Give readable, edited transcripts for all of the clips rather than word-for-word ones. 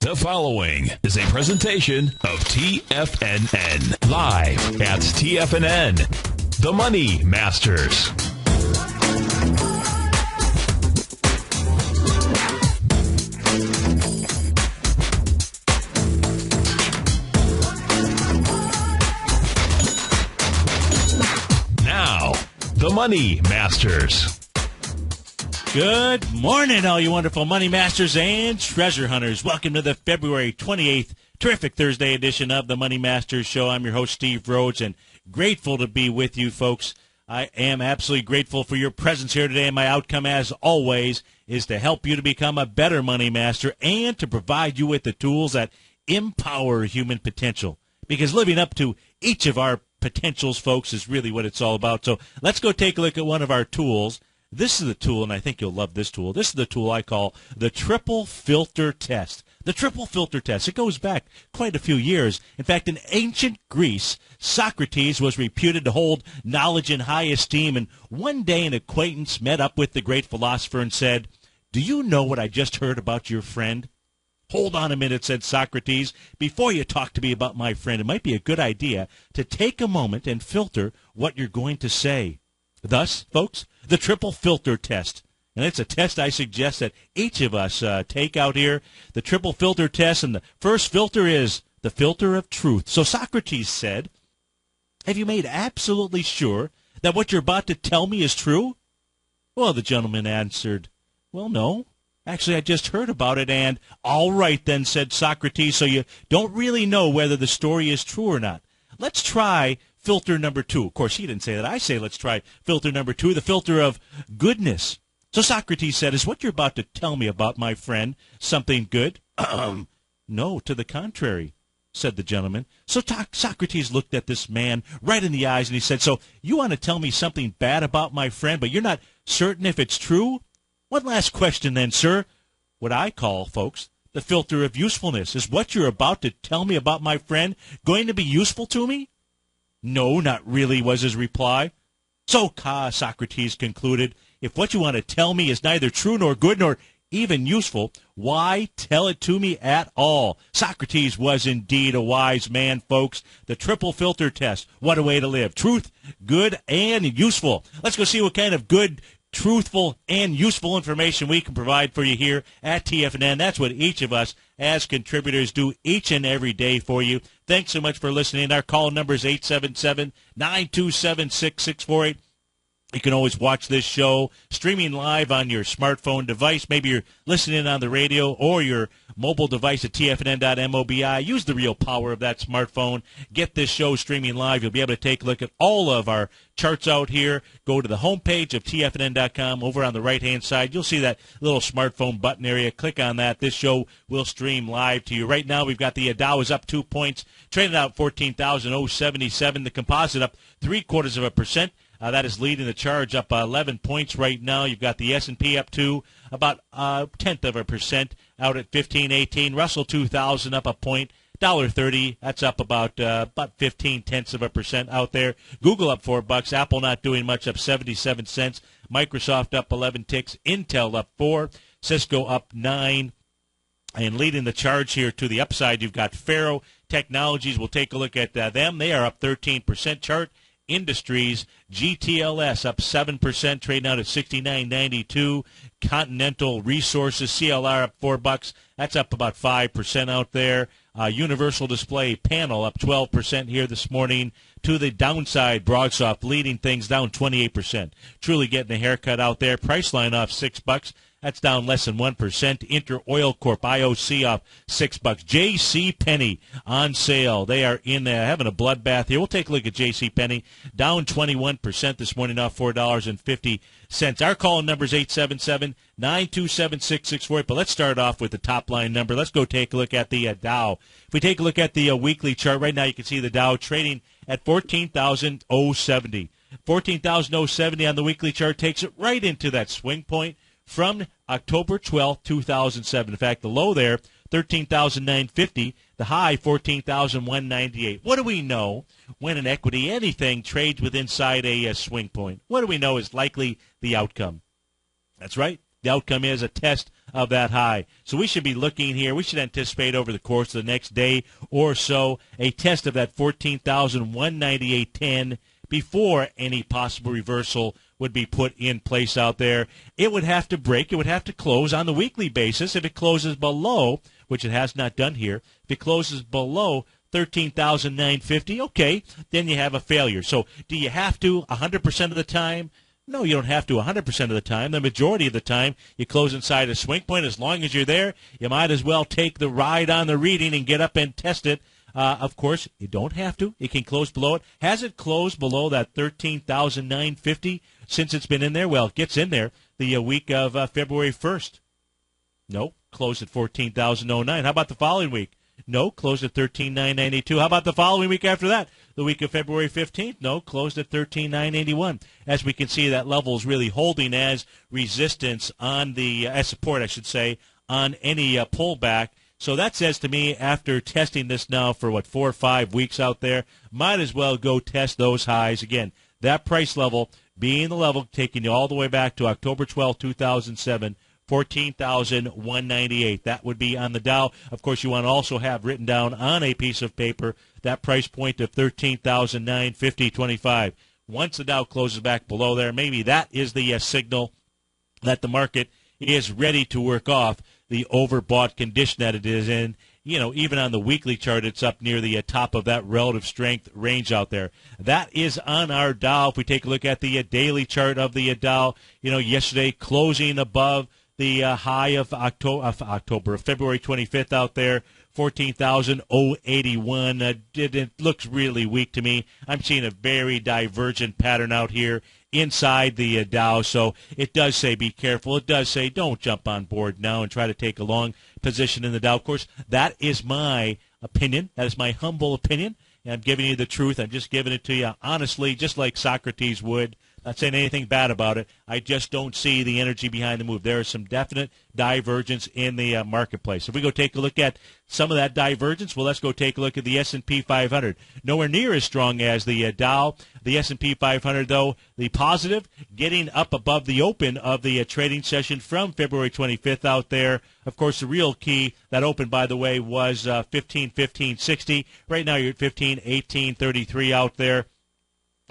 The following is a presentation of TFNN. Live at TFNN. The Money Masters. Now, the Money Masters. Good morning, all you wonderful money masters and treasure hunters. Welcome to the February 28th terrific Thursday edition of the Money Masters Show. I'm your host, Steve Rhodes, and grateful to be with you, folks. I am absolutely grateful for your presence here today, and my outcome, as always, is to help you to become a better money master and to provide you with the tools that empower human potential. Because living up to each of our potentials, folks, is really what it's all about. So let's go take a look at one of our tools. This is the tool, and I think you'll love this tool. This is the tool I call the triple filter test. The triple filter test. It goes back quite a few years. In fact, in ancient Greece, Socrates was reputed to hold knowledge in high esteem, and one day an acquaintance met up with the great philosopher and said, "Do you know what I just heard about your friend?" "Hold on a minute," said Socrates. "Before you talk to me about my friend, it might be a good idea to take a moment and filter what you're going to say." Thus, folks, the triple filter test. And it's a test I suggest that each of us take out here. The triple filter test, and the first filter is the filter of truth. So Socrates said, "Have you made absolutely sure that what you're about to tell me is true?" Well, the gentleman answered, "Well, no. Actually, I just heard about it, and..." "All right, then," said Socrates, "so you don't really know whether the story is true or not. Let's try filter number two." Of course, he didn't say that. I say let's try filter number two, the filter of goodness. So Socrates said, "Is what you're about to tell me about my friend something good?" "No, to the contrary," said the gentleman. So Socrates looked at this man right in the eyes, and he said, "So you want to tell me something bad about my friend, but you're not certain if it's true? One last question then, sir. What I call, folks, the filter of usefulness. Is what you're about to tell me about my friend going to be useful to me?" "No, not really," was his reply. So Socrates concluded, "If what you want to tell me is neither true nor good nor even useful, why tell it to me at all?" Socrates was indeed a wise man, folks. The triple filter test. What a way to live. Truth, good, and useful. Let's go see what kind of good, truthful, and useful information we can provide for you here at TFNN. That's what each of us as contributors do each and every day for you. Thanks so much for listening. Our call number is 877-927-6648. You can always watch this show streaming live on your smartphone device. Maybe you're listening on the radio or your mobile device at tfnn.mobi. Use the real power of that smartphone. Get this show streaming live. You'll be able to take a look at all of our charts out here. Go to the homepage of tfnn.com. Over on the right-hand side, you'll see that little smartphone button area. Click on that. This show will stream live to you. Right now, we've got the Dow is up 2 points, trading out 14,077. The composite up 0.75%. That is leading the charge, up 11 points right now. You've got the S&P up to about 0.1% out at 1518. Russell 2000 up a point, $1.30. That's up about 0.15% out there. Google up $4. Apple not doing much, up 77 cents. Microsoft up 11 ticks. Intel up 4. Cisco up 9. And leading the charge here to the upside, you've got Faro Technologies. We'll take a look at them. They are up 13% chart. Industries, GTLS up 7%, trading out at $69.92. Continental Resources, CLR up $4. That's up about 5% out there. Universal Display Panel up 12% here this morning. To the downside, Broadsoft leading things down 28%. Truly getting a haircut out there. Priceline off $6. That's down less than 1%. Inter Oil Corp, IOC, off $6. J.C. Penney on sale. They are in there having a bloodbath here. We'll take a look at J.C. Penney, down 21% this morning, off $4.50. Our call number is 877-927-6648. But let's start off with the top line number. Let's go take a look at the Dow. If we take a look at the weekly chart right now, you can see the Dow trading at 14,070. 14,070 on the weekly chart takes it right into that swing point from October 12th, 2007. In fact, the low there, 13,950. The high, 14,198. What do we know when an equity, anything, trades with inside a swing point? What do we know is likely the outcome? That's right. The outcome is a test of that high. So we should be looking here. We should anticipate over the course of the next day or so a test of that 14,198.10 before any possible reversal would be put in place out there. It would have to break. It would have to close on the weekly basis. If it closes below, which it has not done here, if it closes below 13,950, okay, then you have a failure. So do you have to 100% of the time? No, you don't have to 100% of the time. The majority of the time, you close inside a swing point. As long as you're there, you might as well take the ride on the reading and get up and test it. Of course, you don't have to. It can close below it. Has it closed below that 13,950 since it's been in there? Well, it gets in there the week of February 1st. No, closed at 14,009. How about the following week? No, closed at 13,992. How about the following week after that? The week of February 15th? No, closed at 13,981. As we can see, that level is really holding as resistance on the, as support, I should say, on any pullback. So that says to me, after testing this now for, 4 or 5 weeks out there, might as well go test those highs. Again, that price level being the level taking you all the way back to October 12, 2007, 14,198. That would be on the Dow. Of course, you want to also have written down on a piece of paper that price point of 13,950.25. Once the Dow closes back below there, maybe that is the signal that the market is ready to work off the overbought condition that it is in. You know, even on the weekly chart, it's up near the top of that relative strength range out there. That is on our Dow. If we take a look at the daily chart of the Dow, yesterday closing above the high of February 25th out there, 14,081. It looks really weak to me. I'm seeing a very divergent pattern out here inside the Dow, so it does say be careful. It does say don't jump on board now and try to take a long position in the Dow. Of course, that is my opinion. That is my humble opinion, and I'm giving you the truth. I'm just giving it to you honestly, just like Socrates would. Not saying anything bad about it. I just don't see the energy behind the move. There is some definite divergence in the marketplace. If we go take a look at some of that divergence, well, let's go take a look at the S&P 500. Nowhere near as strong as the Dow. The S&P 500, though, the positive, getting up above the open of the trading session from February 25th out there. Of course, the real key, that open, by the way, was 15.1560. Right now you're at 15.1833 out there.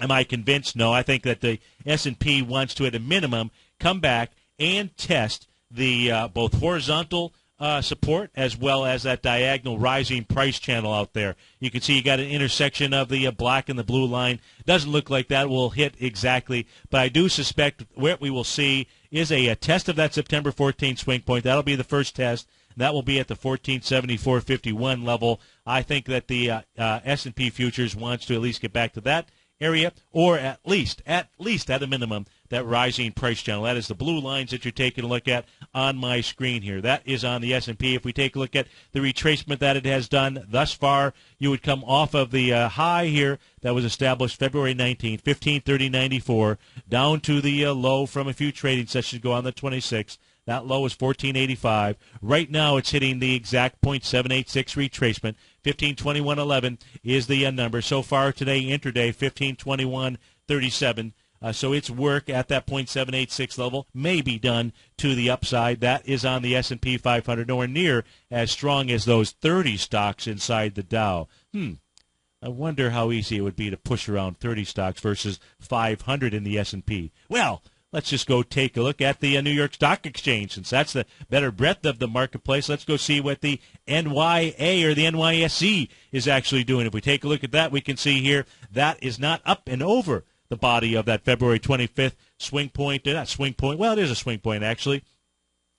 Am I convinced? No. I think that the S&P wants to, at a minimum, come back and test the both horizontal support as well as that diagonal rising price channel out there. You can see you got an intersection of the black and the blue line. Doesn't look like that will hit exactly, but I do suspect what we will see is a test of that September 14th swing point. That'll be the first test. That will be at the 1474.51 level. I think that the S&P futures wants to at least get back to that area, or at least at a minimum, that rising price channel. That is the blue lines that you're taking a look at on my screen here. That is on the S&P. If we take a look at the retracement that it has done thus far, you would come off of the high here that was established February 19th, 1530.94, down to the low from a few trading sessions ago on the 26th. That low is 1485. Right now it's hitting the exact .786 retracement. 1521.11 is the number. So far today, intraday, 1521.37. So its work at that .786 level may be done to the upside. That is on the S&P 500, nowhere near as strong as those 30 stocks inside the Dow. I wonder how easy it would be to push around 30 stocks versus 500 in the S&P. Well, let's just go take a look at the New York Stock Exchange. Since that's the better breadth of the marketplace, let's go see what the NYA or the NYSE is actually doing. If we take a look at that, we can see here that is not up and over the body of that February 25th swing point. Not swing point. Well, it is a swing point, actually.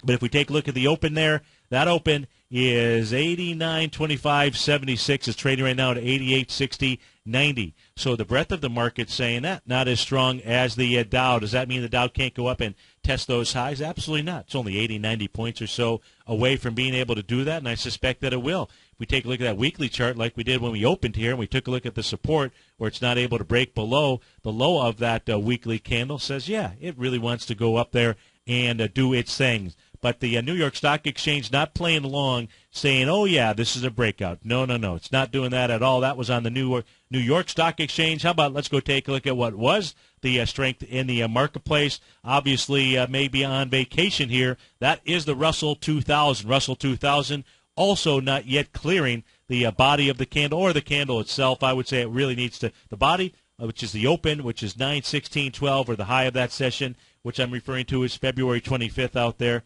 But if we take a look at the open there, that open is 89.25.76. It's trading right now at 88.60.90. So the breadth of the market saying that not as strong as the Dow. Does that mean the Dow can't go up and test those highs? Absolutely not. It's only 80, 90 points or so away from being able to do that, and I suspect that it will. If we take a look at that weekly chart like we did when we opened here, and we took a look at the support where it's not able to break below the low of that weekly candle, says, yeah, it really wants to go up there and do its thing. But the New York Stock Exchange not playing along, saying, oh, yeah, this is a breakout. No. It's not doing that at all. That was on the New York Stock Exchange. How about let's go take a look at what was the strength in the marketplace. Obviously, maybe on vacation here. That is the Russell 2000. Russell 2000 also not yet clearing the body of the candle or the candle itself. I would say it really needs to, the body, which is the open, which is 9/16/12, or the high of that session, which I'm referring to is February 25th out there.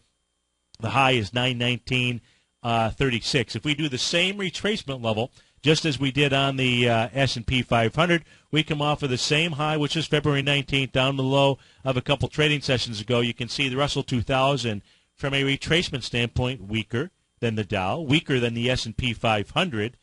The high is 9/19/36. If we do the same retracement level, just as we did on the S&P 500, we come off of the same high, which is February 19th, down the low of a couple trading sessions ago. You can see the Russell 2000, from a retracement standpoint, weaker than the Dow, weaker than the S&P 500.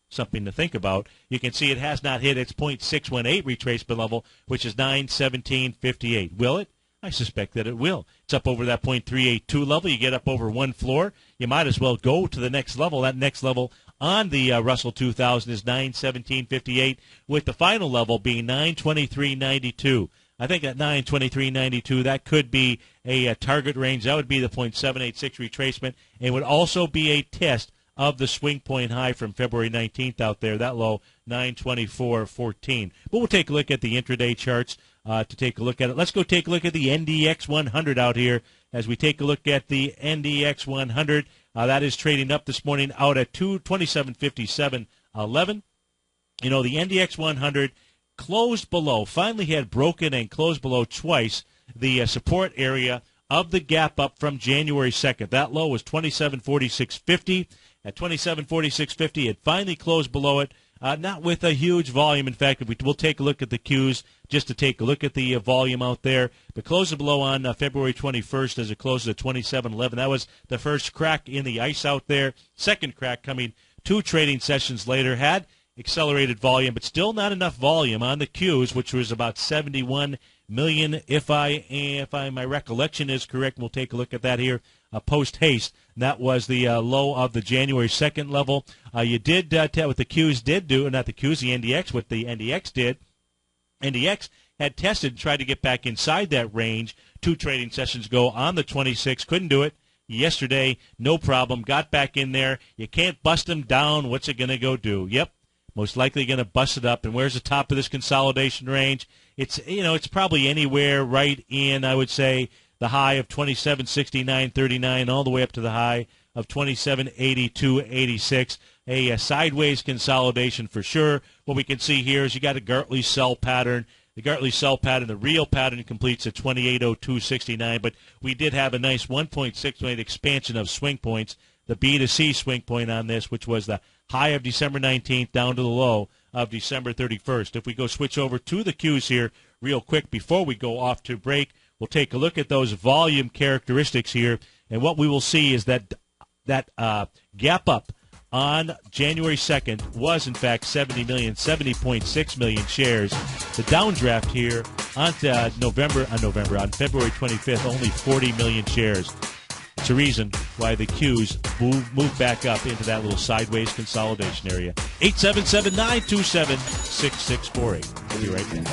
Something to think about. You can see it has not hit its 0.618 retracement level, which is 9/17/58. Will it? I suspect that it will. It's up over that 0.382 level. You get up over one floor, you might as well go to the next level. That next level on the Russell 2000 is 9/17/58, with the final level being 9/23/92. I think at 9/23/92, that could be a target range. That would be the 0.786 retracement, and would also be a test of the swing point high from February 19th out there, that low, 9/24/14. But we'll take a look at the intraday charts to take a look at it. Let's go take a look at the NDX 100 out here. As we take a look at the NDX 100, that is trading up this morning out at 2757.11. You know, the NDX 100 closed below, finally had broken and closed below twice the support area of the gap up from January 2nd. That low was 2746.50. At 2746.50, it finally closed below it, not with a huge volume. In fact, we'll take a look at the Qs just to take a look at the volume out there. But closed below on February 21st as it closes at 27.11. That was the first crack in the ice out there. Second crack coming 2 trading sessions later. Had accelerated volume, but still not enough volume on the Qs, which was about 71 million, if my recollection is correct. We'll take a look at that here post haste. That was the low of the January 2nd level. You did tell what the Qs did do, not the Qs, the NDX. What the NDX did, NDX had tested and tried to get back inside that range 2 trading sessions ago on the 26th. Couldn't do it. Yesterday, no problem. Got back in there. You can't bust them down. What's it going to go do? Yep. Most likely going to bust it up. And where's the top of this consolidation range? It's probably anywhere right in, I would say, the high of 2769.39 all the way up to the high of 2782.86. A sideways consolidation for sure. What we can see here is you got a Gartley sell pattern. The Gartley sell pattern, the real pattern, completes at 2802.69, but we did have a nice 1.68 expansion of swing points. The B to C swing point on this, which was the high of December 19th down to the low of December 31st. If we go switch over to the Qs here real quick before we go off to break, we'll take a look at those volume characteristics here, and what we will see is that gap up on January 2nd was, in fact, 70.6 million shares. The downdraft here on February 25th, only 40 million shares. It's a reason why the Qs move back up into that little sideways consolidation area. 877-927-6648. We'll be right back.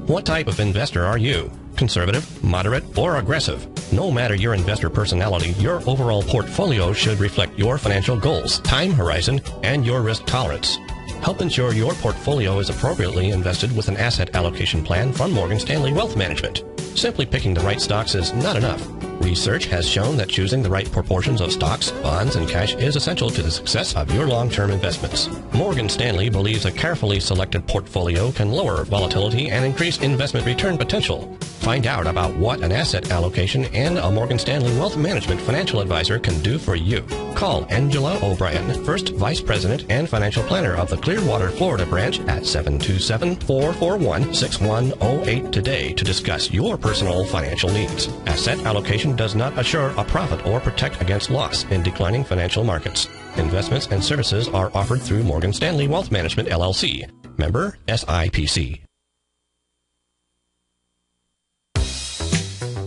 What type of investor are you? Conservative, moderate, or aggressive? No matter your investor personality, your overall portfolio should reflect your financial goals, time horizon, and your risk tolerance. Help ensure your portfolio is appropriately invested with an asset allocation plan from Morgan Stanley Wealth Management. Simply picking the right stocks is not enough. Research has shown that choosing the right proportions of stocks, bonds, and cash is essential to the success of your long-term investments. Morgan Stanley believes a carefully selected portfolio can lower volatility and increase investment return potential. Find out about what an asset allocation and a Morgan Stanley Wealth Management financial advisor can do for you. Call Angela O'Brien, First Vice President and Financial Planner of the Clearwater, Florida branch at 727-441-6108 today to discuss your personal financial needs. Asset allocation does not assure a profit or protect against loss in declining financial markets. Investments and services are offered through Morgan Stanley Wealth Management, LLC. Member SIPC.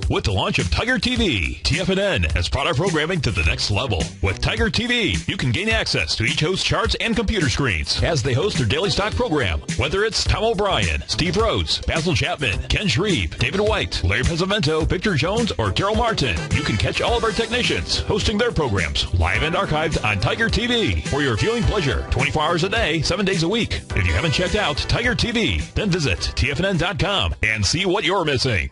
with the launch of Tiger TV. TFNN has brought our programming to the next level. With Tiger TV, you can gain access to each host's charts and computer screens as they host their daily stock program. Whether it's Tom O'Brien, Steve Rhodes, Basil Chapman, Ken Shreve, David White, Larry Pesavento, Victor Jones, or Carol Martin, you can catch all of our technicians hosting their programs live and archived on Tiger TV for your viewing pleasure 24 hours a day, 7 days a week. If you haven't checked out Tiger TV, then visit TFNN.com and see what you're missing.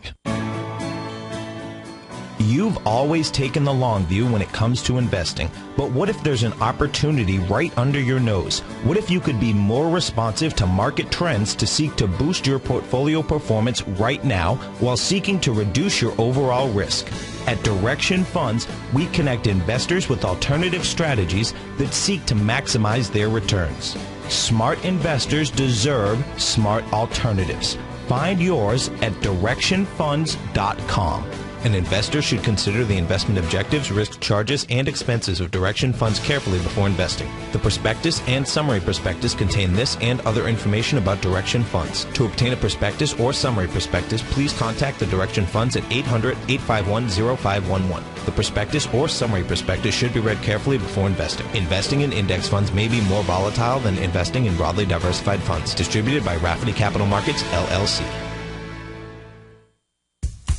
You've always taken the long view when it comes to investing, but what if there's an opportunity right under your nose? What if you could be more responsive to market trends to seek to boost your portfolio performance right now while seeking to reduce your overall risk? At Direction Funds, we connect investors with alternative strategies that seek to maximize their returns. Smart investors deserve smart alternatives. Find yours at directionfunds.com. An investor should consider the investment objectives, risk charges, and expenses of Direction Funds carefully before investing. The prospectus and summary prospectus contain this and other information about Direction Funds. To obtain a prospectus or summary prospectus, please contact the Direction Funds at 800-851-0511. The prospectus or summary prospectus should be read carefully before investing. Investing in index funds may be more volatile than investing in broadly diversified funds. Distributed by Rafferty Capital Markets, LLC.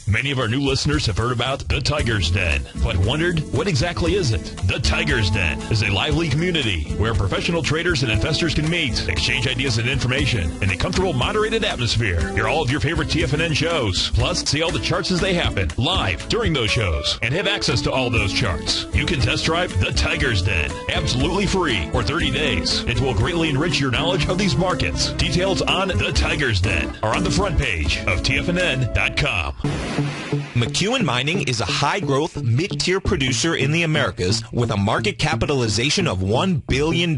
Many of our new listeners have heard about the Tiger's Den, but wondered, what exactly is it? The Tiger's Den is a lively community where professional traders and investors can meet, exchange ideas and information in a comfortable, moderated atmosphere. Hear all of your favorite TFNN shows, plus see all the charts as they happen, live during those shows, and have access to all those charts. You can test drive the Tiger's Den, absolutely free, for 30 days. It will greatly enrich your knowledge of these markets. Details on the Tiger's Den are on the front page of TFNN.com. McEwen Mining is a high-growth, mid-tier producer in the Americas with a market capitalization of $1 billion.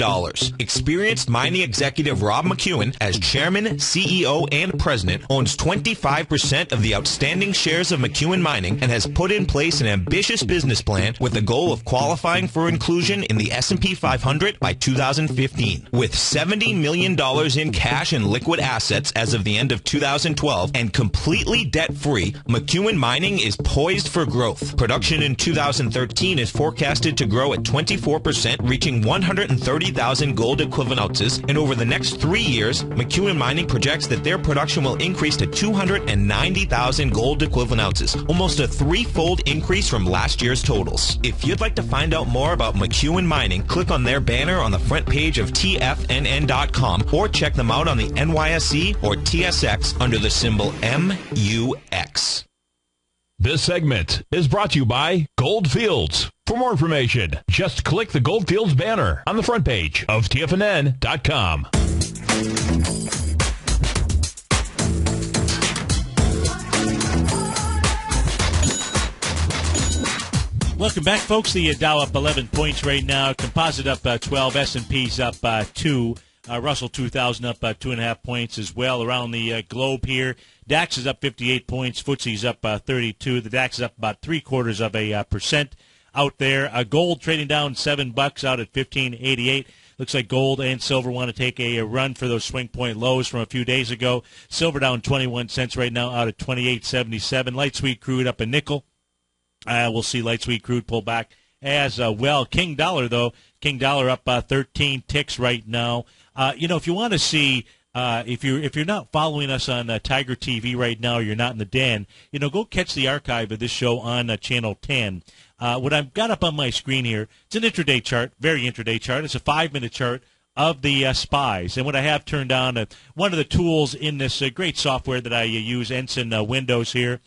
Experienced mining executive Rob McEwen, as chairman, CEO, and president, owns 25% of the outstanding shares of McEwen Mining and has put in place an ambitious business plan with the goal of qualifying for inclusion in the S&P 500 by 2015. With $70 million in cash and liquid assets as of the end of 2012 and completely debt-free, McEwen Mining is poised for growth. Production in 2013 is forecasted to grow at 24%, reaching 130,000 gold equivalent ounces, and over the next 3 years, McEwen Mining projects that their production will increase to 290,000 gold equivalent ounces, almost a threefold increase from last year's totals. If you'd like to find out more about McEwen Mining, click on their banner on the front page of TFNN.com or check them out on the NYSE or TSX under the symbol MUX. This segment is brought to you by Goldfields. For more information, just click the Goldfields banner on the front page of TFNN.com. Welcome back, folks. The Dow up 11 points right now. Composite up 12. S&P's up 2. Russell 2000 up 2.5 points as well around the globe here. DAX is up 58 points. FTSE's up 32. The DAX is up about 0.75% out there. Gold trading down $7 out at 15.88. Looks like gold and silver want to take a run for those swing point lows from a few days ago. Silver down 21 cents right now out at 28.77. Light sweet crude up a nickel. We'll see light sweet crude pull back as well. King dollar, though. King dollar up 13 ticks right now. If you want to see, if you're not following us on Tiger TV right now, you're not in the den, go catch the archive of this show on Channel 10. What I've got up on my screen here, it's an intraday chart, very intraday chart. It's a 5-minute chart of the spies. And what I have turned on, one of the tools in this great software that I use, Ensign Windows here.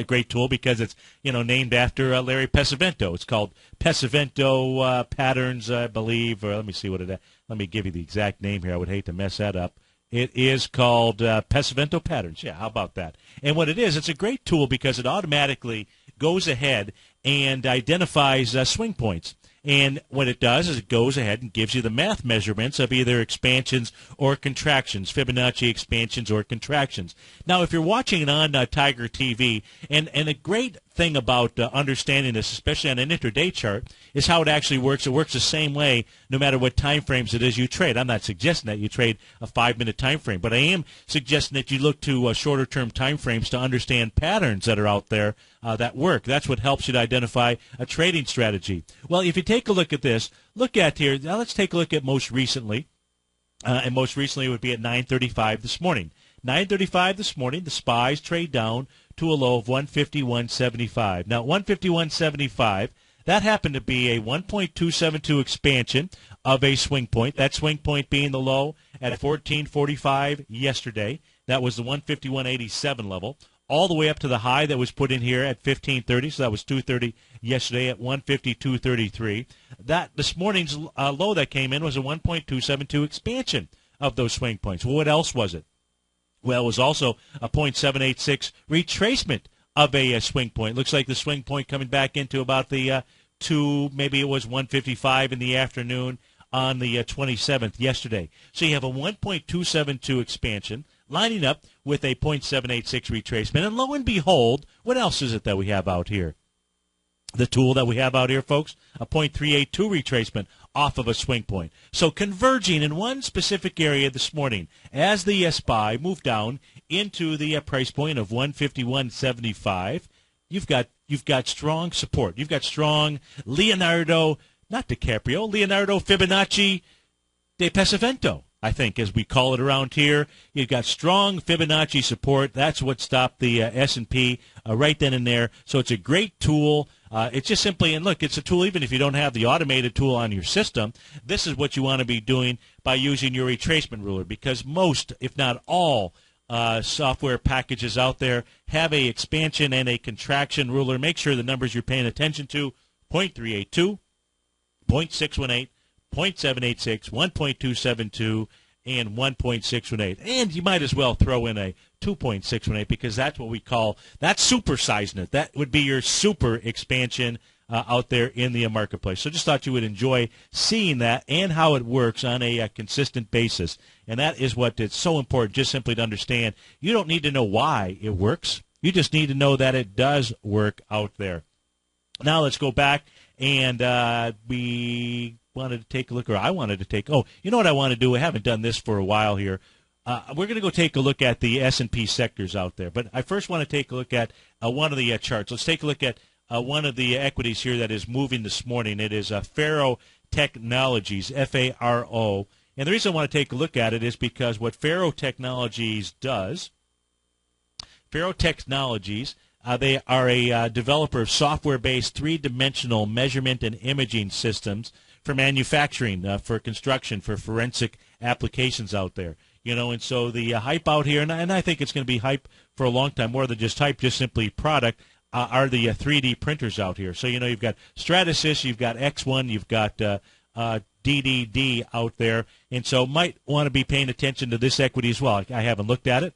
Great tool because it's, named after Larry Pesavento. It's called Pesavento Patterns, I believe. Or let me see let me give you the exact name here. I would hate to mess that up. It is called Pesavento Patterns. Yeah, how about that? And what it is, it's a great tool because it automatically goes ahead and identifies swing points. And what it does is it goes ahead and gives you the math measurements of either expansions or contractions, Fibonacci expansions or contractions. Now, if you're watching it on Tiger TV, and a great thing about understanding this, especially on an intraday chart, is how it actually works. It works the same way no matter what time frames it is you trade. I'm not suggesting that you trade a 5-minute time frame, but I am suggesting that you look to shorter-term time frames to understand patterns that are out there that work. That's what helps you to identify a trading strategy. Well, if you take a look at this, look at here. Now let's take a look at most recently, and most recently it would be at 9:35 this morning. 9:35 this morning, the SPYs trade down to a low of 151.75. Now, 151.75, that happened to be a 1.272 expansion of a swing point. That swing point being the low at 14.45 yesterday. That was the 151.87 level, all the way up to the high that was put in here at 15.30. So that was 2.30 yesterday at 152.33. That this morning's low that came in was a 1.272 expansion of those swing points. Well, what else was it? Well, it was also a 0.786 retracement of a swing point. Looks like the swing point coming back into about the maybe it was 155 in the afternoon on the 27th yesterday. So you have a 1.272 expansion lining up with a 0.786 retracement. And lo and behold, what else is it that we have out here? The tool that we have out here, folks, a 0.382 retracement off of a swing point. So converging in one specific area this morning as the SPY moved down into the price point of 151.75, you've got strong support. You've got strong Leonardo Fibonacci de Pesavento, I think, as we call it around here. You've got strong Fibonacci support. That's what stopped the S&P right then and there. So it's a great tool. It's just simply, and look, it's a tool even if you don't have the automated tool on your system. This is what you want to be doing by using your retracement ruler, because most, if not all, software packages out there have a expansion and a contraction ruler. Make sure the numbers you're paying attention to, 0.382, 0.618, 0.786, 1.272, and 1.618. And you might as well throw in a 2.618 because that's what we call, that's supersizing it. That would be your super expansion out there in the marketplace. So just thought you would enjoy seeing that and how it works on a consistent basis. And that is what it's so important, just simply to understand. You don't need to know why it works. You just need to know that it does work out there. Now let's go back, and we wanted to take a look, or I wanted to take, you know what I want to do? I haven't done this for a while here. We're going to go take a look at the S&P sectors out there. But I first want to take a look at one of the charts. Let's take a look at one of the equities here that is moving this morning. It is Faro Technologies, F-A-R-O. And the reason I want to take a look at it is because what Faro Technologies does, Faro Technologies, they are a developer of software-based three-dimensional measurement and imaging systems for manufacturing, for construction, for forensic applications out there. You know, and so the hype out here, and I think it's going to be hype for a long time, more than just hype, just simply product, are the 3D printers out here. So, you know, you've got Stratasys, you've got X1, you've got DDD out there, and so might want to be paying attention to this equity as well. I haven't looked at it,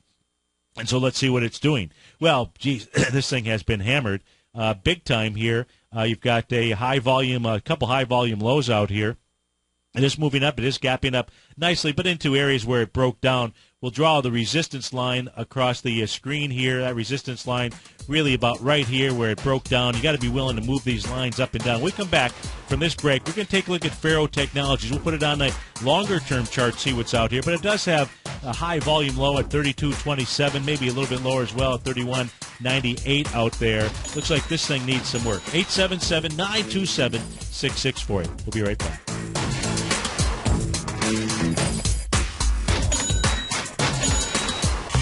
and so let's see what it's doing. Well, geez, this thing has been hammered big time here. You've got a couple high volume lows out here. It is moving up. It is gapping up nicely, but into areas where it broke down. We'll draw the resistance line across the screen here. That resistance line really about right here where it broke down. You got to be willing to move these lines up and down. When we come back from this break, we're going to take a look at Faro Technologies. We'll put it on a longer-term chart, see what's out here. But it does have a high volume low at 32.27, maybe a little bit lower as well at 31.98 out there. Looks like this thing needs some work. 877-927-6640. We'll be right back.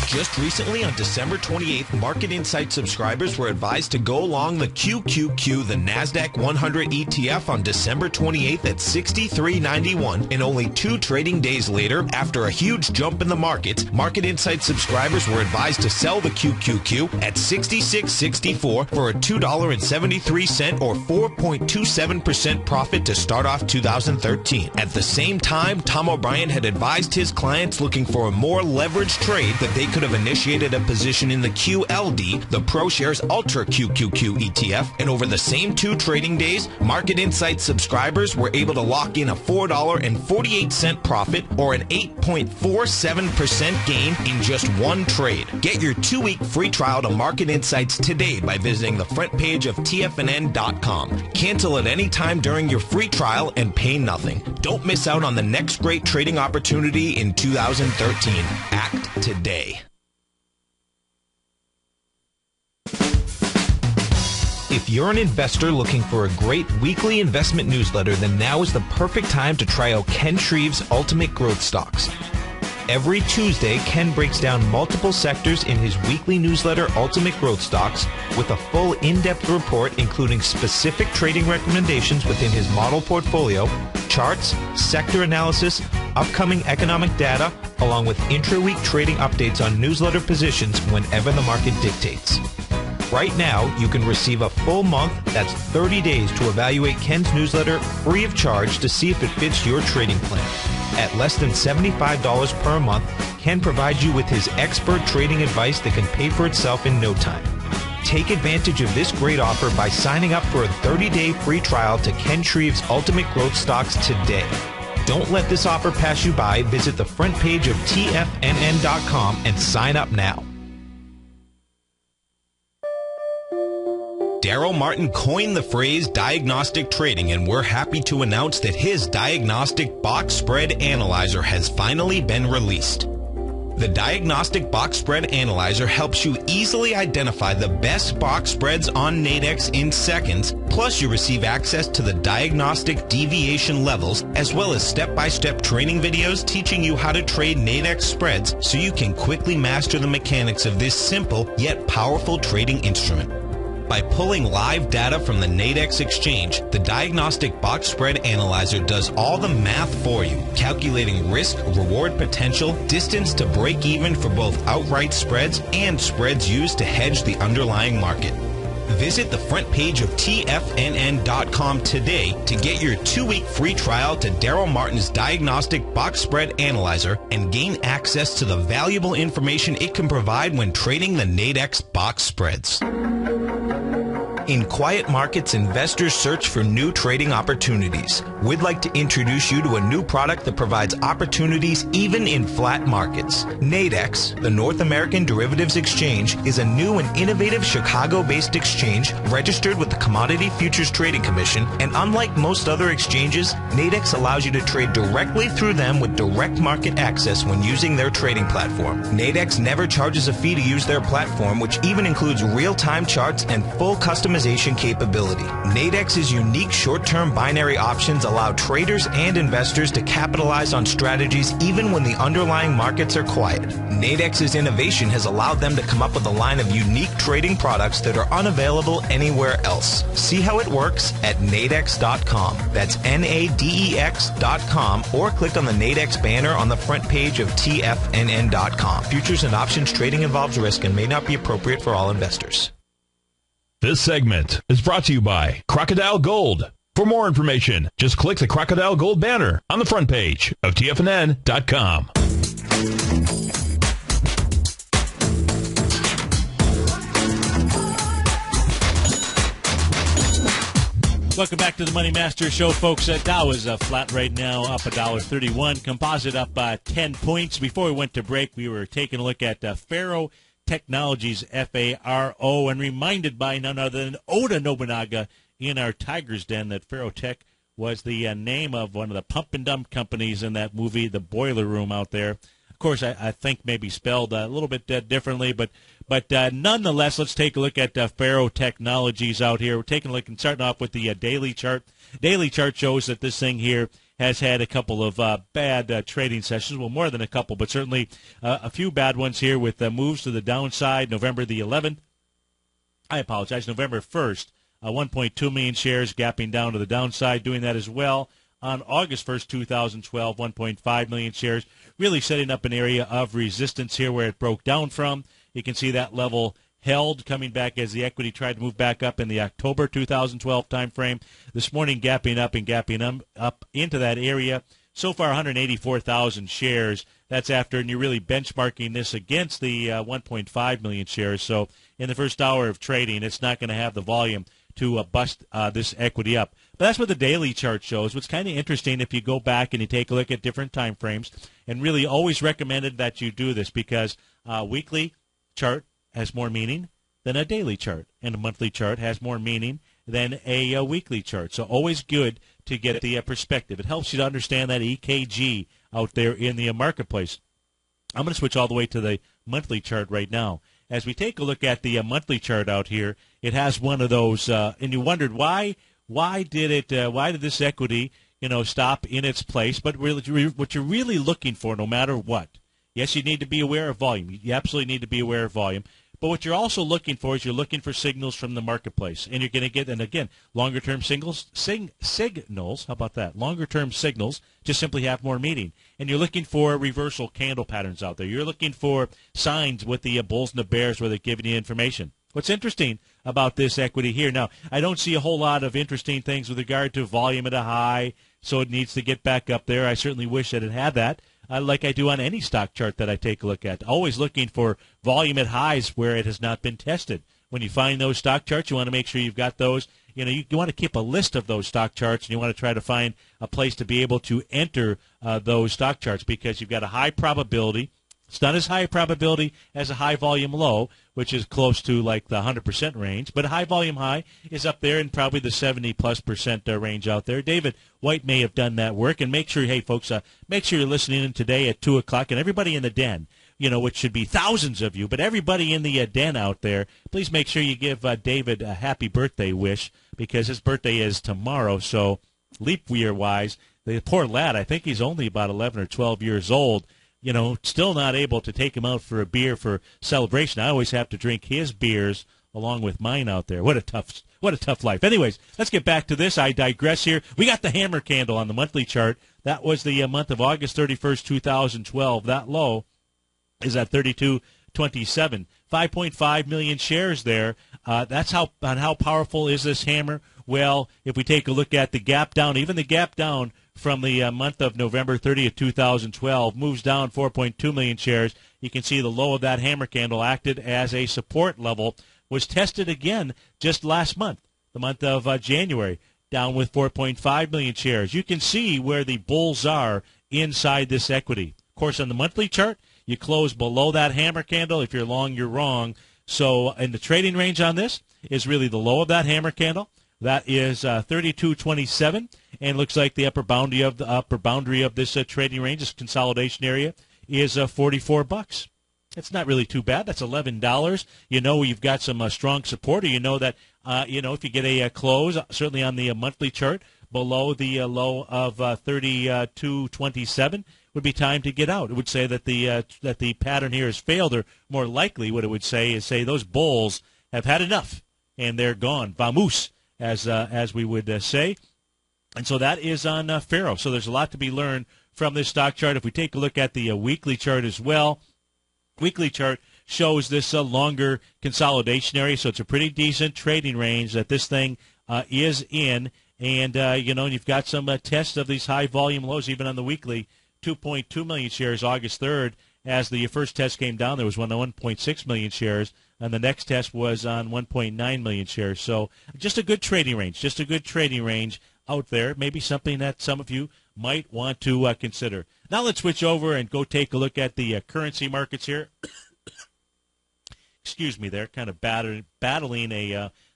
Just recently, on December 28th, Market Insight subscribers were advised to go along the QQQ, the NASDAQ 100 ETF, on December 28th at $63.91. And only 2 trading days later, after a huge jump in the markets, Market Insight subscribers were advised to sell the QQQ at $66.64 for a $2.73 or 4.27% profit to start off 2013. At the same time, Tom O'Brien had advised his clients looking for a more leveraged trade that they could could have initiated a position in the QLD, the ProShares Ultra QQQ ETF, and over the same 2 trading days, Market Insights subscribers were able to lock in a $4.48 profit or an 8.47% gain in just 1 trade. Get your 2-week free trial to Market Insights today by visiting the front page of TFNN.com. Cancel at any time during your free trial and pay nothing. Don't miss out on the next great trading opportunity in 2013. Act today. If you're an investor looking for a great weekly investment newsletter, then now is the perfect time to try out Ken Shreve's Ultimate Growth Stocks. Every Tuesday, Ken breaks down multiple sectors in his weekly newsletter, Ultimate Growth Stocks, with a full in-depth report including specific trading recommendations within his model portfolio, charts, sector analysis, upcoming economic data, along with intra-week trading updates on newsletter positions whenever the market dictates. Right now, you can receive a full month, that's 30 days, to evaluate Ken's newsletter free of charge to see if it fits your trading plan. At less than $75 per month, Ken provides you with his expert trading advice that can pay for itself in no time. Take advantage of this great offer by signing up for a 30-day free trial to Ken Shreve's Ultimate Growth Stocks today. Don't let this offer pass you by. Visit the front page of TFNN.com and sign up now. Daryl Martin coined the phrase diagnostic trading, and we're happy to announce that his diagnostic box spread analyzer has finally been released. The Diagnostic Box Spread Analyzer helps you easily identify the best box spreads on Nadex in seconds, plus you receive access to the diagnostic deviation levels, as well as step-by-step training videos teaching you how to trade Nadex spreads so you can quickly master the mechanics of this simple yet powerful trading instrument. By pulling live data from the Nadex exchange, the Diagnostic Box Spread Analyzer does all the math for you, calculating risk, reward potential, distance to break even for both outright spreads and spreads used to hedge the underlying market. Visit the front page of TFNN.com today to get your 2-week free trial to Daryl Martin's Diagnostic Box Spread Analyzer and gain access to the valuable information it can provide when trading the Nadex box spreads. In quiet markets, investors search for new trading opportunities. We'd like to introduce you to a new product that provides opportunities even in flat markets. Nadex, the North American Derivatives Exchange, is a new and innovative Chicago-based exchange registered with the Commodity Futures Trading Commission, and unlike most other exchanges, Nadex allows you to trade directly through them with direct market access when using their trading platform. Nadex never charges a fee to use their platform, which even includes real-time charts and full customization capability. Nadex's unique short-term binary options allow traders and investors to capitalize on strategies even when the underlying markets are quiet. Nadex's innovation has allowed them to come up with a line of unique trading products that are unavailable anywhere else. See how it works at nadex.com. That's NADEX.com, or click on the Nadex banner on the front page of TFNN.com. Futures and options trading involves risk and may not be appropriate for all investors. This segment is brought to you by Crocodile Gold. For more information, just click the Crocodile Gold banner on the front page of TFNN.com. Welcome back to the Money Master Show, folks. Dow is flat right now, up $1.31. Composite up 10 points. Before we went to break, we were taking a look at Faro Technologies, F-A-R-O, and reminded by none other than Oda Nobunaga in our Tiger's Den that Faro Tech was the name of one of the pump and dump companies in that movie, The Boiler Room, out there. Of course, I think maybe spelled a little bit differently, but nonetheless, let's take a look at Faro Technologies out here. We're taking a look and starting off with the daily chart. Daily chart shows that this thing here has had a couple of bad trading sessions. Well, more than a couple, but certainly a few bad ones here with moves to the downside. November 1st, 1.2 million shares gapping down to the downside, doing that as well. On August 1st, 2012, 1.5 million shares, really setting up an area of resistance here where it broke down from. You can see that level held, coming back as the equity tried to move back up in the October 2012 timeframe. This morning, gapping up and gapping up into that area. So far, 184,000 shares That's after, and you're really benchmarking this against the 1.5 million shares. So in the first hour of trading, it's not going to have the volume to bust this equity up. But that's what the daily chart shows. What's kind of interesting, if you go back and you take a look at different time frames, and really always recommended that you do this because a weekly chart has more meaning than a daily chart, and a monthly chart has more meaning than a weekly chart. So always good to get the perspective. It helps you to understand that EKG out there in the marketplace. I'm going to switch all the way to the monthly chart right now. As we take a look at the monthly chart out here, it has one of those, and you wondered why did this equity, stop in its place? But really, what you're really looking for, no matter what, yes, you need to be aware of volume. You absolutely need to be aware of volume. But what you're also looking for is you're looking for signals from the marketplace. And you're going to get, and again, longer-term signals, how about that? Longer-term signals just simply have more meaning. And you're looking for reversal candle patterns out there. You're looking for signs with the bulls and the bears where they're giving you information. What's interesting about this equity here, now, I don't see a whole lot of interesting things with regard to volume at a high, so it needs to get back up there. I certainly wish that it had that. Like I do on any stock chart that I take a look at. Always looking for volume at highs where it has not been tested. When you find those stock charts, you want to make sure you've got those. You want to keep a list of those stock charts, and you want to try to find a place to be able to enter those stock charts because you've got a high probability. It's not as high a probability as a high volume low, which is close to like the 100% range, but a high volume high is up there in probably the 70+% range out there. David White may have done that work, and make sure, hey folks, make sure you're listening in today at 2 o'clock, and everybody in the den, which should be thousands of you, but everybody in the den out there, please make sure you give David a happy birthday wish because his birthday is tomorrow, so leap year-wise, the poor lad, I think he's only about 11 or 12 years old, still not able to take him out for a beer for celebration. I always have to drink his beers along with mine out there. What a tough life. Anyways, let's get back to this. I digress here. We got the hammer candle on the monthly chart. That was the month of August 31st, 2012. That low is at 32.27. 5.5 million shares there. That's how powerful is this hammer? Well, if we take a look at the gap down, even the gap down from the month of November 30th, 2012, moves down 4.2 million shares. You can see the low of that hammer candle acted as a support level, was tested again just last month, the month of January, down with 4.5 million shares. You can see where the bulls are inside this equity. Of course, on the monthly chart, you close below that hammer candle. If you're long, you're wrong. So in the trading range on this is really the low of that hammer candle. That is 32.27, and looks like the upper boundary of this trading range, this consolidation area, is $44. It's not really too bad. That's $11. You've got some strong support, or that if you get a close, certainly on the monthly chart below the low of 32.27, would be time to get out. It would say that the pattern here has failed, or more likely, what it would say is those bulls have had enough and they're gone. Vamoose, as we would say. And so that is on Faro. So there's a lot to be learned from this stock chart. If we take a look at the weekly chart as well, weekly chart shows this longer consolidation area, so it's a pretty decent trading range that this thing is in. And, you've got some tests of these high volume lows even on the weekly. 2.2 million shares August 3rd. As the first test came down, there was one on 1.6 million shares, and the next test was on 1.9 million shares. So just a good trading range, out there. Maybe something that some of you might want to consider. Now let's switch over and go take a look at the currency markets here. Excuse me there, kind of battling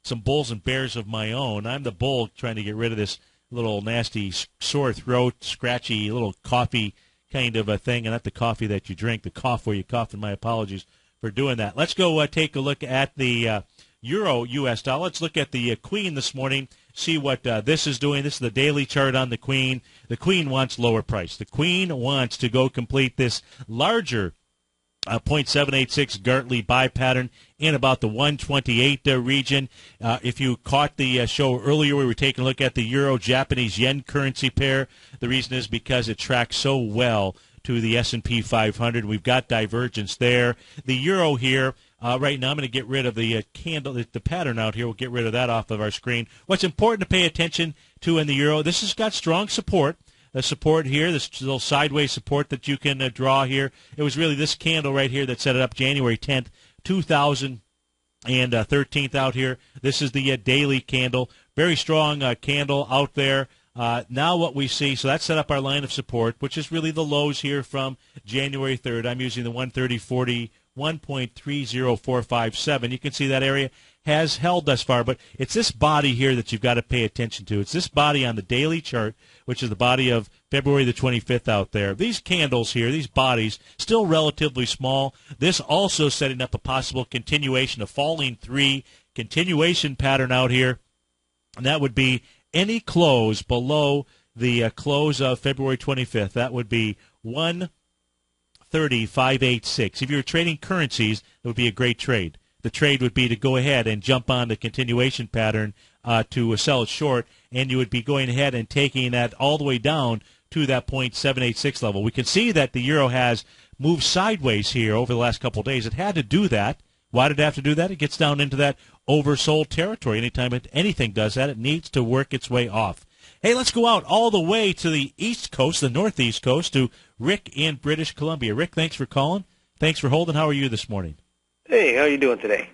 some bulls and bears of my own. I'm the bull trying to get rid of this little nasty sore throat, scratchy little coffee kind of a thing, and not the coffee that you drink, the cough where you cough, and my apologies for doing that. Let's go take a look at the Euro-US dollar. Let's look at the Queen this morning, see what this is doing. This is the daily chart on the Queen. The Queen wants lower price. The Queen wants to go complete this larger 0.786 Gartley buy pattern in about the 128 region. If you caught the show earlier, we were taking a look at the Euro-Japanese yen currency pair. The reason is because it tracks so well to the S&P 500. We've got divergence there. The euro here, right now I'm going to get rid of the the pattern out here. We'll get rid of that off of our screen. What's important to pay attention to in the euro, this has got strong support. support here, this little sideways support that you can draw here. It was really this candle right here that set it up January 10th, 2013th out here. This is the daily candle. Very strong candle out there. Now what we see, so that set up our line of support, which is really the lows here from January 3rd. I'm using the 130.40, 1.30457. You can see that area has held thus far, but it's this body here that you've got to pay attention to. It's this body on the daily chart, which is the body of February the 25th out there. These candles here, these bodies, still relatively small. This also setting up a possible continuation of falling 3 continuation pattern out here, and that would be any close below the close of February 25th. That would be 130.586. If you're trading currencies, it would be a great trade. The trade would be to go ahead and jump on the continuation pattern to sell it short, and you would be going ahead and taking that all the way down to that 0.786 level. We can see that the euro has moved sideways here over the last couple of days. It had to do that. Why did it have to do that? It gets down into that oversold territory. Anytime anything does that, it needs to work its way off. Hey, let's go out all the way to the East Coast, the Northeast Coast, to Rick in British Columbia. Rick, thanks for calling. Thanks for holding. How are you this morning? Hey, how you doing today?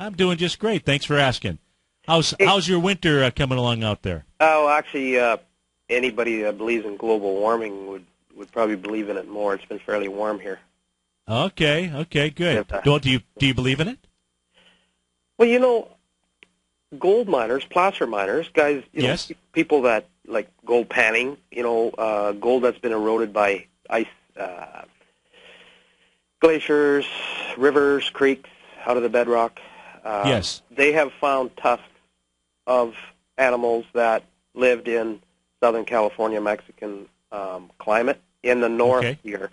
I'm doing just great. Thanks for asking. How's your winter coming along out there? Oh, actually, anybody that believes in global warming would probably believe in it more. It's been fairly warm here. Okay, good. Do you believe in it? Well, gold miners, placer miners, guys, yes. People that like gold panning, gold that's been eroded by ice, glaciers, rivers, creeks, out of the bedrock. Yes. They have found tusks of animals that lived in Southern California, Mexican climate in the north here,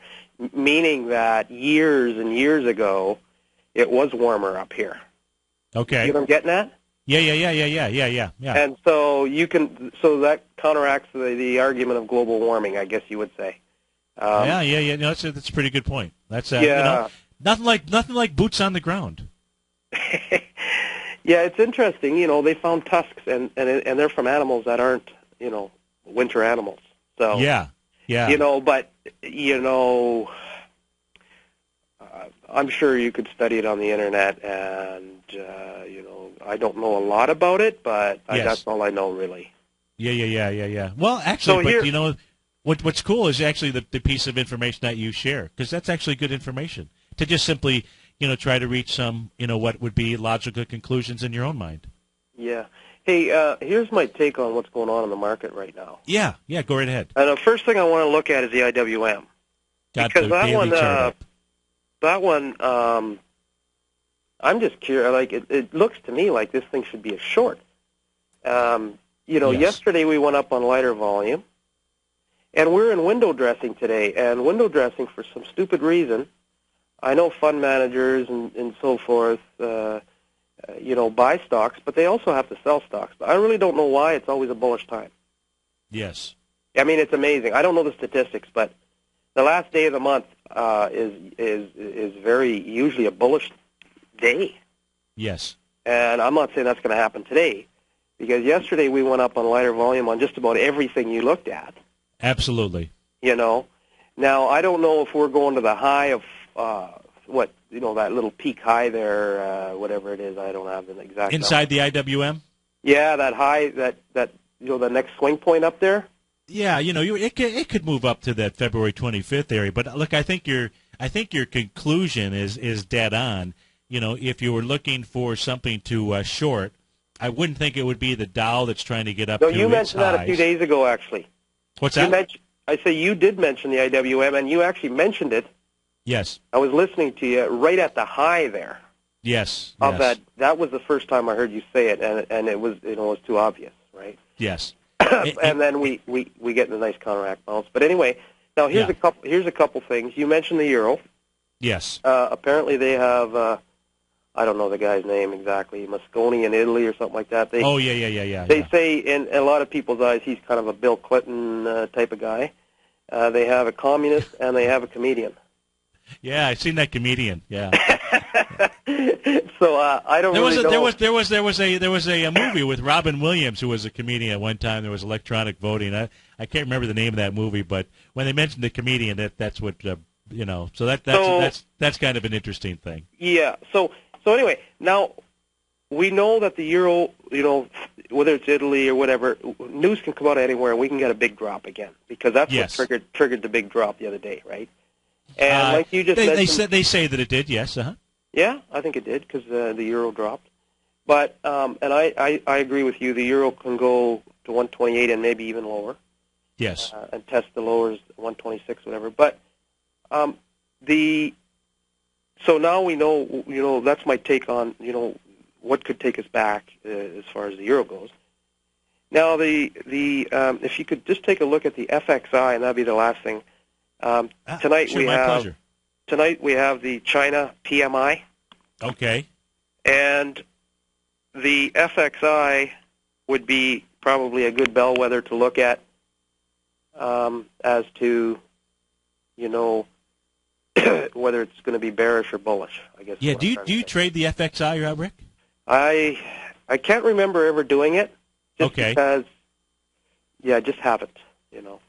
meaning that years and years ago it was warmer up here. Okay. You know what I'm getting at? Yeah. And so so that counteracts the argument of global warming, I guess you would say. Yeah. No, that's a pretty good point. That's nothing like boots on the ground. Yeah, it's interesting. They found tusks, and they're from animals that aren't winter animals. So yeah. But I'm sure you could study it on the internet, and I don't know a lot about it, but that's all I know really. Yeah. Well, actually, what's cool is actually the piece of information that you share, because that's actually good information to just simply try to reach some what would be logical conclusions in your own mind. Yeah. Hey, here's my take on what's going on in the market right now. Yeah, go right ahead. And the first thing I want to look at is the IWM. Because that one, I'm just curious. Like it looks to me like this thing should be a short. Yes. Yesterday we went up on lighter volume, and we're in window dressing today. And window dressing, for some stupid reason, I know fund managers and so forth, buy stocks, but they also have to sell stocks. But I really don't know why it's always a bullish time. Yes. I mean, it's amazing. I don't know the statistics, but the last day of the month is very usually a bullish day. Yes. And I'm not saying that's going to happen today, because yesterday we went up on lighter volume on just about everything you looked at. Absolutely. Now I don't know if we're going to the high of that little peak high there, whatever it is. I don't have the exact inside number. The IWM. Yeah, that high, that the next swing point up there. Yeah, it could move up to that February 25th area. But look, I think your conclusion is dead on. If you were looking for something to short, I wouldn't think it would be the Dow that's trying to get up to its highs. No, you mentioned that a few days ago, actually. What's that? I say you did mention the IWM, and you actually mentioned it. Yes. I was listening to you right at the high there. Yes. That was the first time I heard you say it, and it was it was too obvious, right? Yes. And then we get a nice counteract bounce. But anyway, now here's a couple things. You mentioned the euro. Yes. Apparently they have I don't know the guy's name exactly, Mosconi in Italy or something like that. Yeah. They say in a lot of people's eyes he's kind of a Bill Clinton type of guy. They have a communist and they have a comedian. Yeah, I've seen that comedian. Yeah. So I don't really know. There was a movie with Robin Williams, who was a comedian at one time. There was electronic voting. I can't remember the name of that movie, but when they mentioned the comedian, that's what So that's kind of an interesting thing. Yeah. So anyway, now we know that the euro, whether it's Italy or whatever, news can come out anywhere, and we can get a big drop again, because that's what triggered the big drop the other day, right? And like you just mentioned, they say that it did. Yes. Yeah, I think it did, because the euro dropped. But and I agree with you. The euro can go to 128 and maybe even lower. Yes. And test the lowers, 126, whatever. But so now we know. That's my take on what could take us back as far as the euro goes. Now if you could just take a look at the FXI, and that'd be the last thing. Tonight we have the China PMI. Okay. And the FXI would be probably a good bellwether to look at as to, whether it's going to be bearish or bullish, I guess. Yeah, do you trade the FXI, Rick? I can't remember ever doing it. Just because, I just haven't.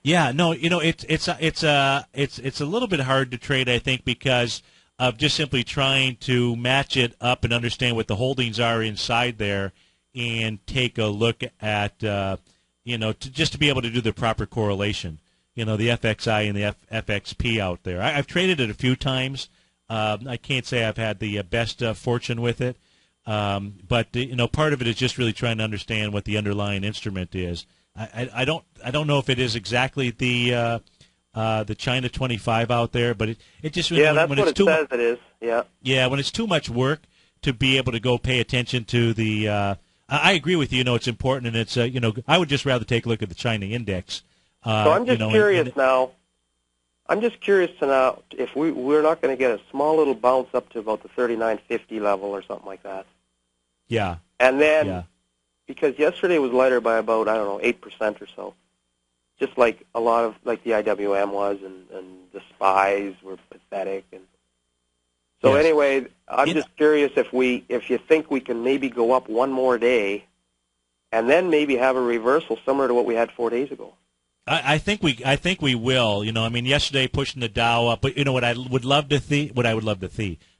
Yeah, no, it's a little bit hard to trade, I think, because of just simply trying to match it up and understand what the holdings are inside there, and take a look at just to be able to do the proper correlation. The FXI and the FXP out there. I've traded it a few times. I can't say I've had the best fortune with it, but part of it is just really trying to understand what the underlying instrument is. I don't know if it is exactly the China 25 out there, but it just that's when what it's it says it is. Yeah, when it's too much work to be able to go pay attention to the. I agree with you. It's important, and it's I would just rather take a look at the China index. So I'm just curious now. I'm just curious to know if we're not going to get a small little bounce up to about the 39.50 level or something like that. Yeah. And then, because yesterday was lighter by about 8% or so, just like a lot of the IWM was, and the SPYs were pathetic, and so anyway, I'm just curious if you think we can maybe go up one more day, and then maybe have a reversal similar to what we had 4 days ago. I think we will. Yesterday pushing the Dow up, but what I would love to see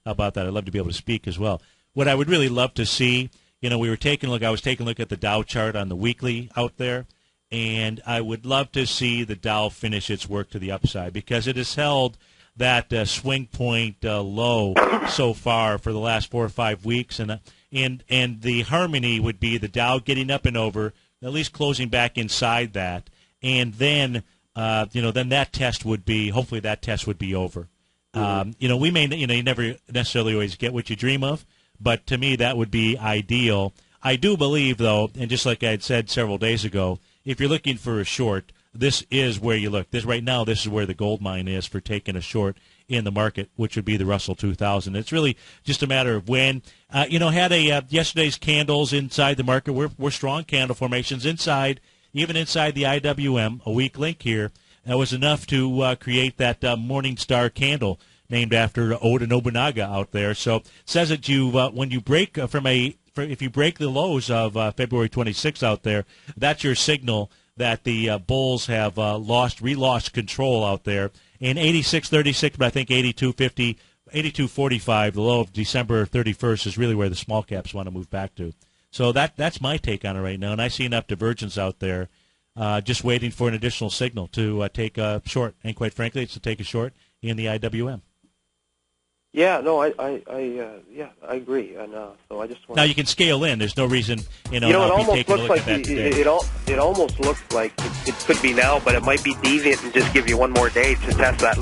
about that. I'd love to be able to speak as well. What I would really love to see, I was taking a look at the Dow chart on the weekly out there, and I would love to see the Dow finish its work to the upside, because it has held that swing point low so far for the last 4 or 5 weeks, and the harmony would be the Dow getting up and over, at least closing back inside that. And then, then that test would be, hopefully that test would be over. Mm-hmm. We may, you never necessarily always get what you dream of, but to me that would be ideal. I do believe, though, and just like I had said several days ago, if you're looking for a short, this is where you look. This is where the gold mine is for taking a short in the market, which would be the Russell 2000. It's really just a matter of when. Had yesterday's candles inside the market were strong candle formations inside. Even inside the IWM, a weak link here, that was enough to create that morning star candle named after Oda Nobunaga out there. So it says that when you break if you break the lows of February 26th out there, that's your signal that the bulls have relost control out there. And 86.36, but I think 82.50, 82.45, the low of December 31st is really where the small caps want to move back to. So that's my take on it right now, and I see enough divergence out there just waiting for an additional signal to take a short, and quite frankly, it's to take a short in the IWM. Yeah, no, I agree, and so I just want. Now you can scale in. There's no reason, it almost looks like it almost looks like it could be now, but it might be deviant and just give you one more day to test that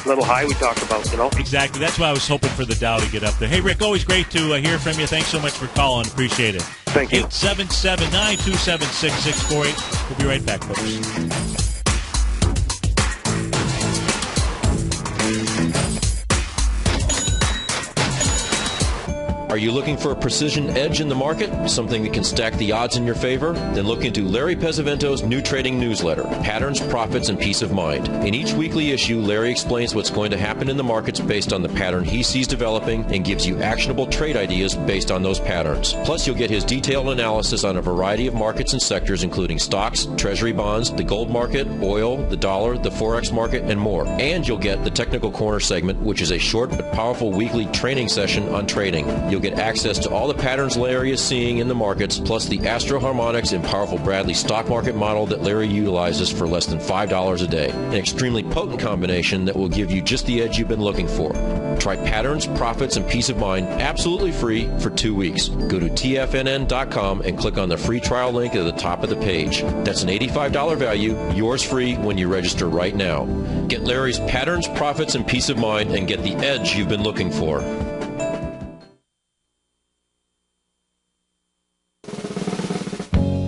little high we talked about. Exactly. That's why I was hoping for the Dow to get up there. Hey, Rick, always great to hear from you. Thanks so much for calling. Appreciate it. Thank you. 877-927-6648. We'll be right back, folks. Are you looking for a precision edge in the market? Something that can stack the odds in your favor? Then look into Larry Pesavento's new trading newsletter, Patterns, Profits, and Peace of Mind. In each weekly issue, Larry explains what's going to happen in the markets based on the pattern he sees developing and gives you actionable trade ideas based on those patterns. Plus, you'll get his detailed analysis on a variety of markets and sectors, including stocks, treasury bonds, the gold market, oil, the dollar, the forex market, and more. And you'll get the Technical Corner segment, which is a short but powerful weekly training session on trading. You'll get access to all the patterns Larry is seeing in the markets, plus the Astro Harmonics and powerful Bradley stock market model that Larry utilizes for less than $5 a day. An extremely potent combination that will give you just the edge you've been looking for. Try Patterns, Profits, and Peace of Mind absolutely free for 2 weeks. Go to tfnn.com and click on the free trial link at the top of the page. That's an $85 value, yours free when you register right now. Get Larry's Patterns, Profits, and Peace of Mind and get the edge you've been looking for.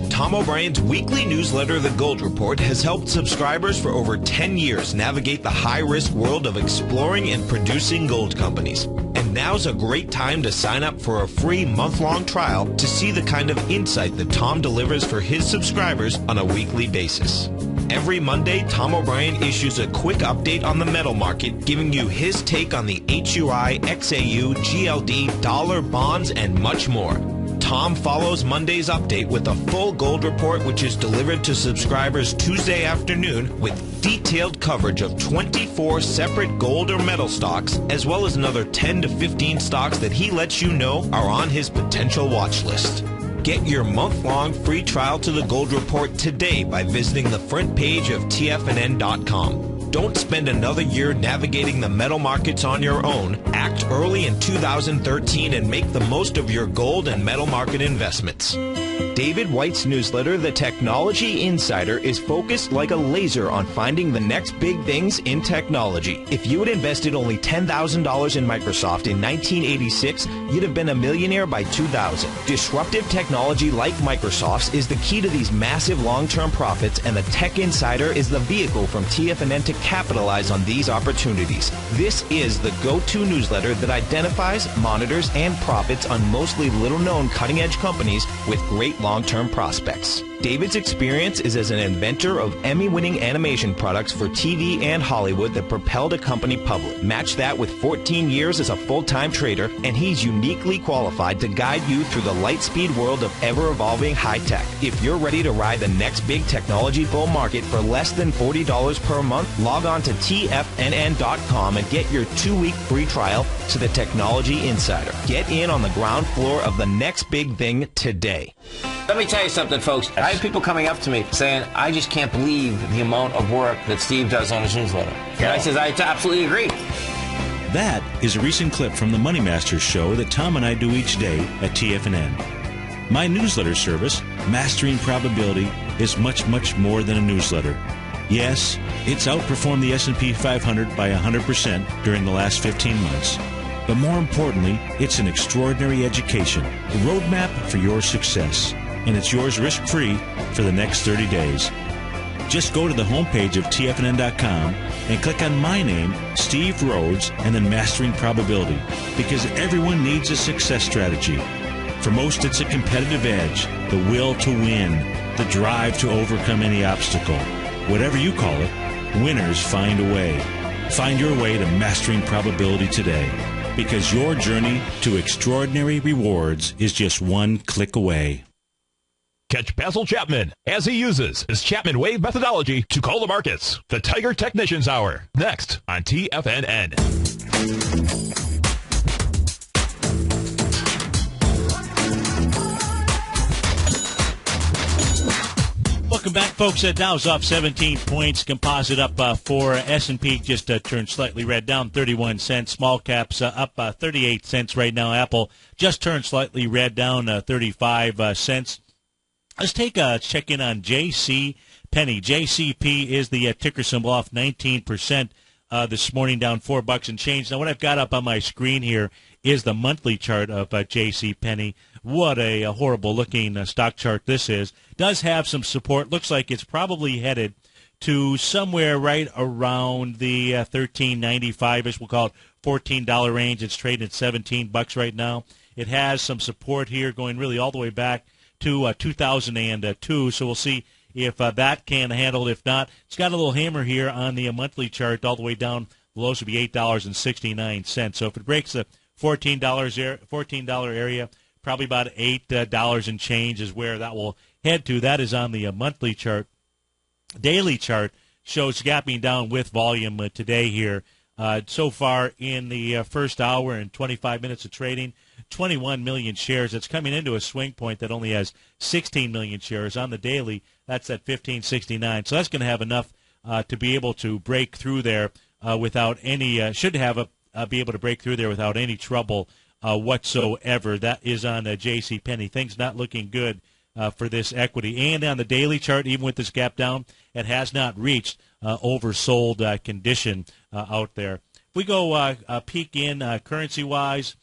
Tom O'Brien's weekly newsletter, The Gold Report, has helped subscribers for over 10 years navigate the high-risk world of exploring and producing gold companies. And now's a great time to sign up for a free month-long trial to see the kind of insight that Tom delivers for his subscribers on a weekly basis. Every Monday, Tom O'Brien issues a quick update on the metal market, giving you his take on the HUI, XAU, GLD, dollar, bonds, and much more. Tom follows Monday's update with a full gold report, which is delivered to subscribers Tuesday afternoon with detailed coverage of 24 separate gold or metal stocks, as well as another 10 to 15 stocks that he lets you know are on his potential watch list. Get your month-long free trial to the Gold Report today by visiting the front page of tfnn.com. Don't spend another year navigating the metal markets on your own. Act early in 2013 and make the most of your gold and metal market investments. David White's newsletter, The Technology Insider, is focused like a laser on finding the next big things in technology. If you had invested only $10,000 in Microsoft in 1986, you'd have been a millionaire by 2000. Disruptive technology like Microsoft's is the key to these massive long-term profits, and the Tech Insider is the vehicle from TFNN to capitalize on these opportunities. This is the go-to newsletter that identifies, monitors, and profits on mostly little-known cutting-edge companies with great long-term prospects. David's experience is as an inventor of Emmy-winning animation products for TV and Hollywood that propelled a company public. Match that with 14 years as a full-time trader, and he's uniquely qualified to guide you through the light-speed world of ever-evolving high-tech. If you're ready to ride the next big technology bull market for less than $40 per month, log on to tfnn.com and get your 2-week free trial to the Technology Insider. Get in on the ground floor of the next big thing today. Let me tell you something, folks. I have people coming up to me saying, I just can't believe the amount of work that Steve does on his newsletter. And I says, I absolutely agree. That is a recent clip from the Money Masters show that Tom and I do each day at TFNN. My newsletter service, Mastering Probability, is much, much more than a newsletter. Yes, it's outperformed the S&P 500 by 100% during the last 15 months. But more importantly, it's an extraordinary education, a roadmap for your success. And it's yours risk-free for the next 30 days. Just go to the homepage of tfnn.com and click on my name, Steve Rhodes, and then Mastering Probability, because everyone needs a success strategy. For most, it's a competitive edge, the will to win, the drive to overcome any obstacle. Whatever you call it, winners find a way. Find your way to Mastering Probability today, because your journey to extraordinary rewards is just one click away. Catch Basil Chapman as he uses his Chapman Wave methodology to call the markets. The Tiger Technicians Hour, next on TFNN. Welcome back, folks. Dow's off 17 points. Composite up 4. S&P just turned slightly red, down 31 cents. Small caps up 38 cents right now. Apple just turned slightly red, down 35 cents. Let's take a check-in on JC Penney. JCP is the ticker symbol, off 19% this morning, down $4 and change. Now, what I've got up on my screen here is the monthly chart of JC Penney. What a horrible-looking stock chart this is. Does have some support. Looks like it's probably headed to somewhere right around the $13.95-ish. We'll call it $14 range. It's trading at $17 right now. It has some support here going really all the way back to 2002, so we'll see if that can handle it. If not, it's got a little hammer here on the monthly chart all the way down. The lows would be $8.69. So if it breaks the $14 area, probably about $8 and change is where that will head to. That is on the monthly chart. Daily chart shows gapping down with volume today here. So far in the first hour and 25 minutes of trading, 21 million shares. It's coming into a swing point that only has 16 million shares. On the daily, that's at 1569. So that's going to have enough to be able to break through there without any, be able to break through there without any trouble whatsoever. That is on JCPenney. Things not looking good for this equity. And on the daily chart, even with this gap down, it has not reached oversold condition out there. If we go peek in currency-wise,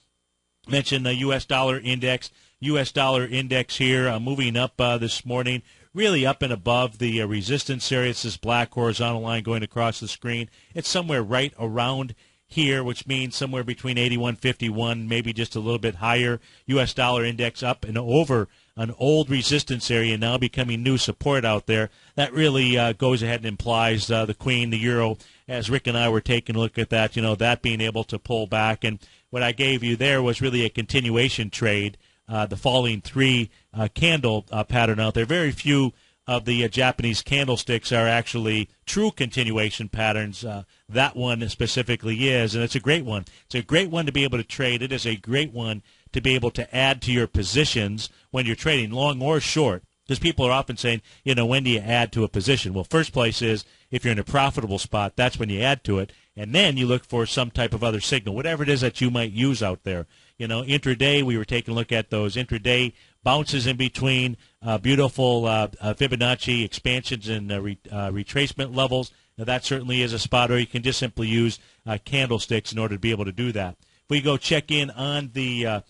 mention the U.S. dollar index. U.S. dollar index here moving up this morning, really up and above the resistance area. It's this black horizontal line going across the screen. It's somewhere right around here, which means somewhere between 81.51, maybe just a little bit higher. U.S. dollar index up and over an old resistance area, now becoming new support out there. That really goes ahead and implies the Queen, the Euro, as Rick and I were taking a look at that, that being able to pull back. And what I gave you there was really a continuation trade, the falling three candle pattern out there. Very few of the Japanese candlesticks are actually true continuation patterns. That one specifically is, and it's a great one. It's a great one to be able to trade. It is a great one to be able to add to your positions when you're trading, long or short. Because people are often saying, when do you add to a position? Well, first place is if you're in a profitable spot, that's when you add to it. And then you look for some type of other signal, whatever it is that you might use out there. Intraday, we were taking a look at those intraday bounces in between, beautiful Fibonacci expansions and retracement levels. Now, that certainly is a spot, or you can just simply use candlesticks in order to be able to do that. If we go check in on the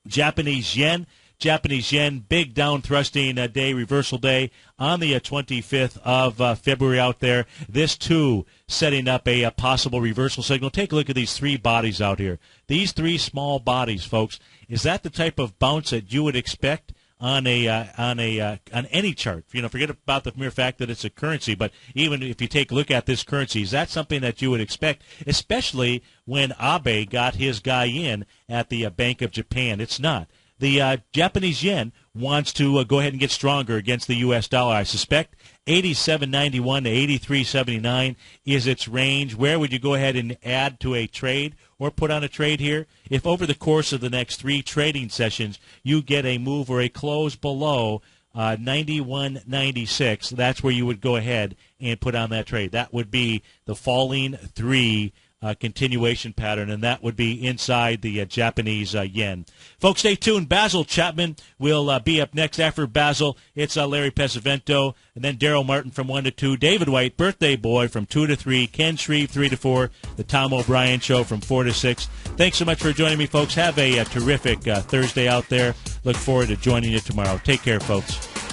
Japanese yen, big down thrusting day, reversal day on the 25th of February out there. This, too, setting up a possible reversal signal. Take a look at these three bodies out here. These three small bodies, folks. Is that the type of bounce that you would expect on any chart? Forget about the mere fact that it's a currency, but even if you take a look at this currency, is that something that you would expect, especially when Abe got his guy in at the Bank of Japan? It's not. The Japanese yen wants to go ahead and get stronger against the U.S. dollar. I suspect 87.91 to 83.79 is its range. Where would you go ahead and add to a trade or put on a trade here? If over the course of the next three trading sessions you get a move or a close below 91.96, that's where you would go ahead and put on that trade. That would be the falling three continuation pattern, and that would be inside the Japanese yen. Folks, stay tuned. Basil Chapman will be up next. After Basil, it's Larry Pesavento, and then Daryl Martin from 1 to 2, David White, Birthday Boy, from 2 to 3, Ken Shreve, 3 to 4, the Tom O'Brien Show from 4 to 6. Thanks so much for joining me, folks. Have a terrific Thursday out there. Look forward to joining you tomorrow. Take care, folks.